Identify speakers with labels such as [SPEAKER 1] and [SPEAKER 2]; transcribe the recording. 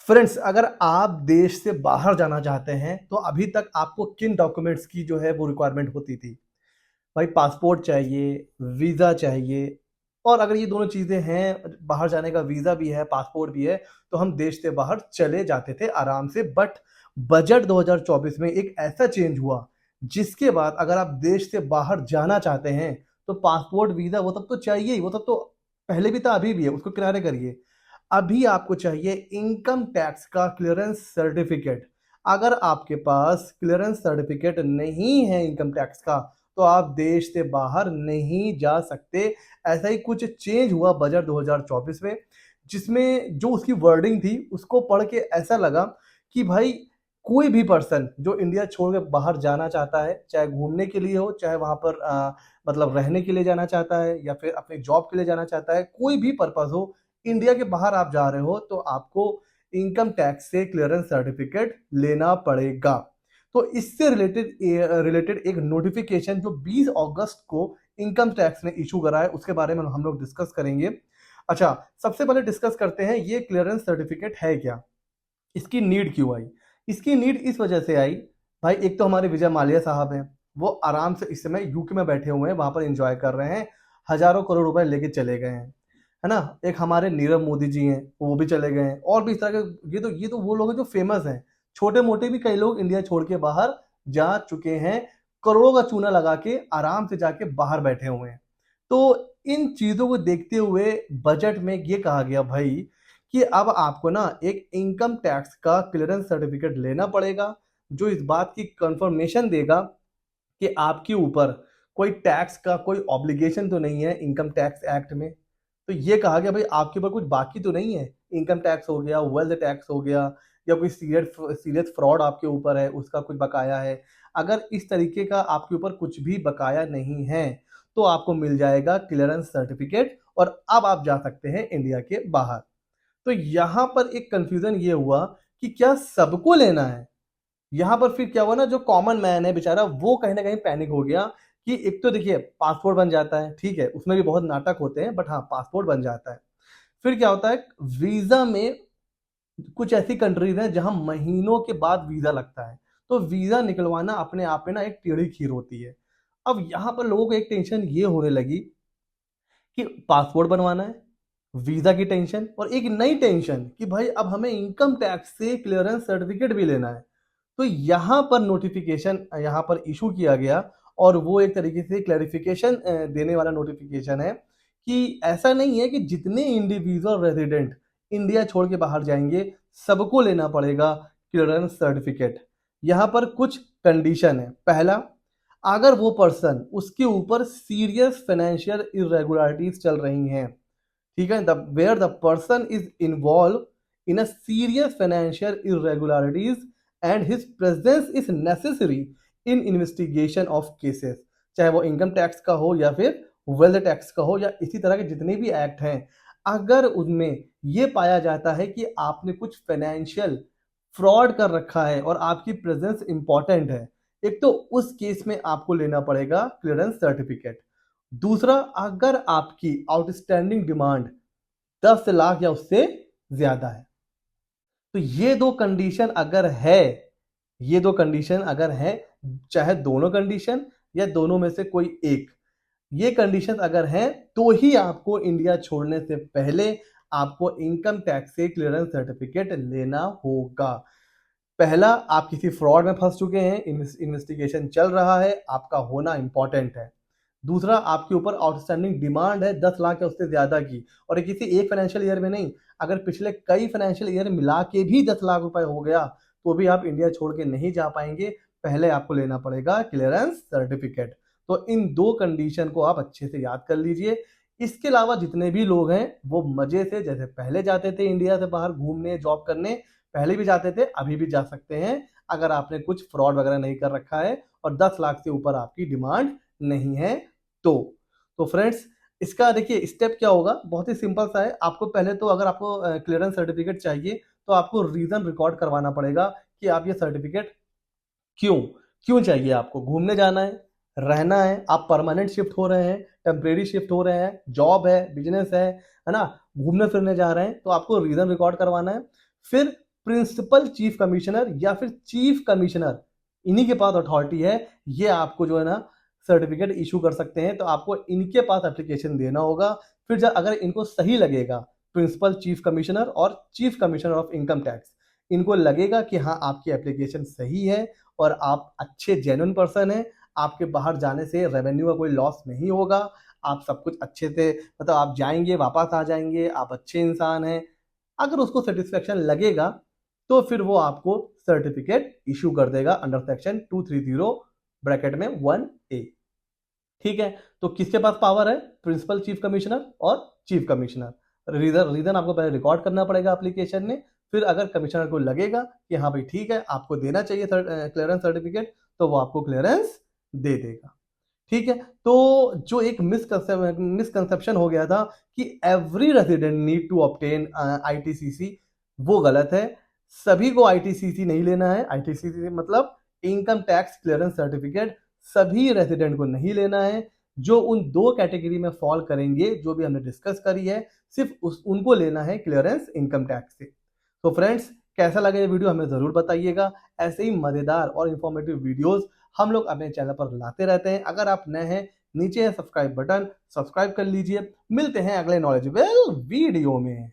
[SPEAKER 1] Friends, अगर आप देश से बाहर जाना चाहते हैं तो अभी तक आपको किन डॉक्यूमेंट्स की जो है वो रिक्वायरमेंट होती थी। भाई पासपोर्ट चाहिए, वीज़ा चाहिए। और अगर ये दोनों चीज़ें हैं, बाहर जाने का वीज़ा भी है, पासपोर्ट भी है, तो हम देश से बाहर चले जाते थे आराम से। बट बजट 2024 में एक ऐसा चेंज हुआ जिसके बाद अगर आप देश से बाहर जाना चाहते हैं तो पासपोर्ट, वीज़ा वो सब तो चाहिए ही। वो सब तो पहले भी था, अभी भी है, उसको किनारे करिए। अभी आपको चाहिए इनकम टैक्स का क्लियरेंस सर्टिफिकेट। अगर आपके पास क्लियरेंस सर्टिफिकेट नहीं है इनकम टैक्स का तो आप देश से बाहर नहीं जा सकते। ऐसा ही कुछ चेंज हुआ बजट 2024 में, जिसमें जो उसकी वर्डिंग थी उसको पढ़ के ऐसा लगा कि भाई कोई भी पर्सन जो इंडिया छोड़ के बाहर जाना चाहता है, चाहे घूमने के लिए हो, चाहे वहां पर मतलब रहने के लिए जाना चाहता है या फिर अपने जॉब के लिए जाना चाहता है, कोई भी पर्पज हो, इंडिया के बाहर आप जा रहे हो तो आपको इनकम टैक्स से क्लियरेंस सर्टिफिकेट लेना पड़ेगा। तो इससे रिलेटेड एक नोटिफिकेशन जो 20 अगस्त को इनकम टैक्स ने इशू करा है, उसके बारे में हम लोग डिस्कस करेंगे। अच्छा, सबसे पहले डिस्कस करते हैं ये क्लियरेंस सर्टिफिकेट है क्या, इसकी नीड क्यों आई। इसकी नीड इस वजह से आई, भाई एक तो हमारे विजय माल्या साहब हैं, वो आराम से इस समय यूके में बैठे हुए हैं, वहां पर एंजॉय कर रहे हैं, हजारों करोड़ रुपए लेके चले गए हैं, है ना। एक हमारे नीरव मोदी जी हैं, वो भी चले गए हैं, और भी इस तरह के ये तो वो लोग हैं जो फेमस हैं। छोटे मोटे भी कई लोग इंडिया छोड़ के बाहर जा चुके हैं, करोड़ों का चूना लगा के आराम से जाके बाहर बैठे हुए हैं। तो इन चीजों को देखते हुए बजट में ये कहा गया भाई कि अब आपको ना एक इनकम टैक्स का क्लियरेंस सर्टिफिकेट लेना पड़ेगा, जो इस बात की कंफर्मेशन देगा कि आपके ऊपर कोई टैक्स का कोई ऑब्लिगेशन तो नहीं है इनकम टैक्स एक्ट में। तो ये कहा गया भाई आपके ऊपर कुछ बाकी तो नहीं है, इनकम टैक्स हो गया, वेल्थ टैक्स हो गया, या कोई सीरियस फ्रॉड आपके ऊपर है, उसका कुछ बकाया है। अगर इस तरीके का आपके ऊपर कुछ भी बकाया नहीं है तो आपको मिल जाएगा क्लियरेंस सर्टिफिकेट, और अब आप जा सकते हैं इंडिया के बाहर। तो यहां पर एक कंफ्यूजन ये हुआ कि क्या सबको लेना है। यहां पर फिर क्या हुआ ना, जो कॉमन मैन है बेचारा, वो कहीं ना कहीं पैनिक हो गया कि एक तो देखिए पासपोर्ट बन जाता है, ठीक है, उसमें भी बहुत नाटक होते हैं, बट हाँ पासपोर्ट बन जाता है। फिर क्या होता है, वीजा में कुछ ऐसी कंट्रीज हैं जहां महीनों के बाद वीजा लगता है, तो वीजा निकलवाना अपने आप में ना एक टेढ़ी खीर होती है। अब यहां पर लोगों को एक टेंशन ये होने लगी कि पासपोर्ट बनवाना है, वीजा की टेंशन, और एक नई टेंशन कि भाई अब हमें इनकम टैक्स से क्लियरेंस सर्टिफिकेट भी लेना है। तो यहाँ पर नोटिफिकेशन यहाँ पर इशू किया गया, और वो एक तरीके से क्लैरिफिकेशन देने वाला नोटिफिकेशन है कि ऐसा नहीं है कि जितने इंडिविजुअल रेजिडेंट इंडिया छोड़ के बाहर जाएंगे सबको लेना पड़ेगा क्लियरेंस सर्टिफिकेट। यहाँ पर कुछ कंडीशन है। पहला, अगर वो पर्सन, उसके ऊपर सीरियस फाइनेंशियल इरेगुलरिटीज चल रही हैं, ठीक है, the where the person is involve in a serious financial irregularities and his presence is necessary in investigation of cases, चाहे वो इनकम टैक्स का हो या फिर वेल्थ टैक्स का हो या इसी तरह के जितने भी एक्ट हैं, अगर उनमें ये पाया जाता है कि आपने कुछ फाइनेंशियल फ्रॉड कर रखा है और आपकी प्रेजेंस इंपॉर्टेंट है, एक तो उस केस में आपको लेना पड़ेगा क्लियरेंस सर्टिफिकेट। दूसरा, अगर आपकी आउटस्टैंडिंग डिमांड 10 लाख या उससे ज्यादा है। तो ये दो कंडीशन अगर है, चाहे दोनों कंडीशन या दोनों में से कोई एक, ये कंडीशन अगर हैं तो ही आपको इंडिया छोड़ने से पहले आपको इनकम टैक्स से क्लियरेंस सर्टिफिकेट लेना होगा। पहला, आप किसी फ्रॉड में फंस चुके हैं, इन्वेस्टिगेशन चल रहा है, आपका होना इंपॉर्टेंट है। दूसरा, आपके ऊपर आउटस्टैंडिंग डिमांड है 10 लाख या उससे ज्यादा की, और ये किसी एक फाइनेंशियल ईयर में नहीं, अगर पिछले कई फाइनेंशियल ईयर मिला के भी 10 लाख रुपए हो गया तो भी आप इंडिया छोड़ के नहीं जा पाएंगे। पहले आपको लेना पड़ेगा क्लियरेंस सर्टिफिकेट। तो इन दो कंडीशन को आप अच्छे से याद कर लीजिए। इसके अलावा जितने भी लोग हैं वो मजे से, जैसे पहले जाते थे इंडिया से बाहर घूमने, जॉब करने, पहले भी जाते थे, अभी भी जा सकते हैं, अगर आपने कुछ फ्रॉड वगैरह नहीं कर रखा है और 10 लाख से ऊपर आपकी डिमांड नहीं है तो। तो फ्रेंड्स, इसका देखिए स्टेप क्या होगा, बहुत ही सिंपल सा है। आपको पहले तो, अगर आपको क्लियरेंस सर्टिफिकेट चाहिए तो आपको रीजन रिकॉर्ड करवाना पड़ेगा कि आप ये सर्टिफिकेट क्यों क्यों चाहिए। आपको घूमने जाना है, रहना है, आप परमानेंट शिफ्ट हो रहे हैं, टेम्परेरी शिफ्ट हो रहे हैं, जॉब है, बिजनेस है ना, घूमने फिरने जा रहे हैं, तो आपको रीजन रिकॉर्ड करवाना है। फिर प्रिंसिपल चीफ कमिश्नर या फिर चीफ कमिश्नर, इन्हीं के पास अथॉरिटी है, ये आपको जो है ना सर्टिफिकेट इशू कर सकते हैं। तो आपको इनके पास एप्लीकेशन देना होगा। फिर जब अगर इनको सही लगेगा, प्रिंसिपल चीफ कमिश्नर और chief commissioner of income tax, इनको लगेगा कि हाँ आपकी एप्लीकेशन सही है और आप अच्छे जेन्युइन पर्सन हैं, आपके बाहर जाने से रेवेन्यू का कोई लॉस नहीं होगा, आप सब कुछ अच्छे से मतलब आप जाएंगे वापस आ जाएंगे, आप अच्छे इंसान हैं, अगर उसको सेटिस्फेक्शन लगेगा तो फिर वो आपको सर्टिफिकेट इशू कर देगा अंडर सेक्शन 230 ब्रैकेट में 1A। ठीक है, तो किसके पास पावर है? प्रिंसिपल चीफ कमिश्नर और चीफ कमिश्नर। रीजन आपको पहले रिकॉर्ड करना पड़ेगा एप्लीकेशन में, फिर अगर कमिश्नर को लगेगा कि हाँ भाई ठीक है आपको देना चाहिए क्लियरेंस सर्टिफिकेट, तो वो आपको क्लियरेंस दे देगा। ठीक है, तो जो एक मिसकंसेप्शन हो गया था कि every resident need to obtain ITCC, वो गलत है। सभी को आईटीसीसी नहीं लेना है। आईटीसीसी मतलब इनकम टैक्स क्लियरेंस सर्टिफिकेट सभी रेजिडेंट को नहीं लेना है। जो उन 2 कैटेगरी में फॉल करेंगे जो भी हमने डिस्कस करी है, सिर्फ उनको लेना है क्लियरेंस इनकम टैक्स से। तो फ्रेंड्स, कैसा लगा ये वीडियो हमें जरूर बताइएगा। ऐसे ही मजेदार और इंफॉर्मेटिव वीडियोस हम लोग अपने चैनल पर लाते रहते हैं। अगर आप नए हैं, नीचे है सब्सक्राइब बटन, सब्सक्राइब कर लीजिए। मिलते हैं अगले नॉलेजेबल वीडियो में।